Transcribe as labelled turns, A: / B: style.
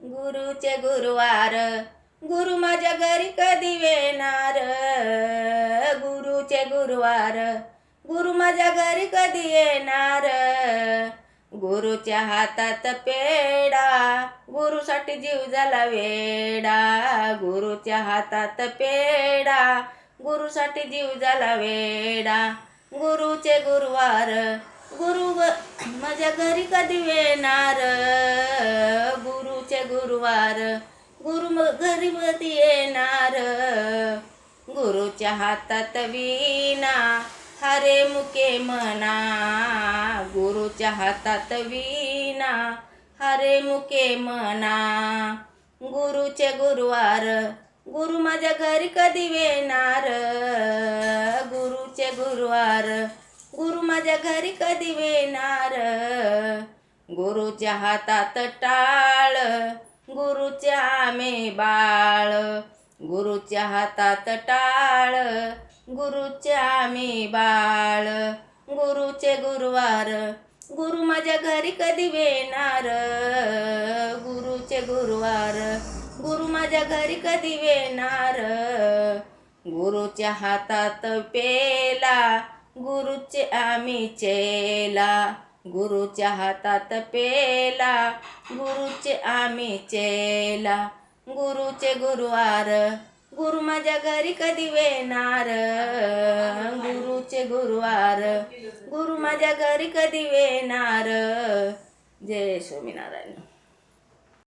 A: गुरुचे गुरुवार, गुरु माझ्या घरी कधी येणार. गुरुचे गुरुवार, गुरु माझ्या घरी कधी येणार. गुरुच्या हातात पेढा, गुरुसाठी जीव झाला वेडा. गुरुच्या हातात पेढा, गुरुसाठी जीव झाला वेडा. गुरुचे गुरुवार, गुरु माझ्या घरी कधी येणार. गुरुचे गुरुवार, गुरु घरी कधी येणार. गुरुच्या हातात वीणा, हरे मुके म्हणा. गुरुच्या हातात वीणा, हरे मुके म्हणा. गुरुचे गुरुवार, गुरु माझ्या घरी कधी येणार. गुरुचे गुरुवार, गुरु माझ्या घरी कधी येणार. गुरुच्या हातात टाळ, गुरुचे आम्ही बाळ. गुरुच्या हातात टाळ, गुरुचे आम्ही बाळ. गुरुचे गुरुवार, गुरु माझ्या घरी कधी येणार. गुरुचे गुरुवार, गुरु माझ्या घरी कधी येणार. गुरुच्या हातात पेला, गुरुचे आम्ही चेला. गुरुच्या हातात पेला, गुरुचे आम्ही चेला. गुरुचे गुरुवार, गुरु माझ्या घरी कधी येणार. गुरुचे गुरुवार, गुरु माझ्या घरी कधी येणार. जय स्वामीनारायण.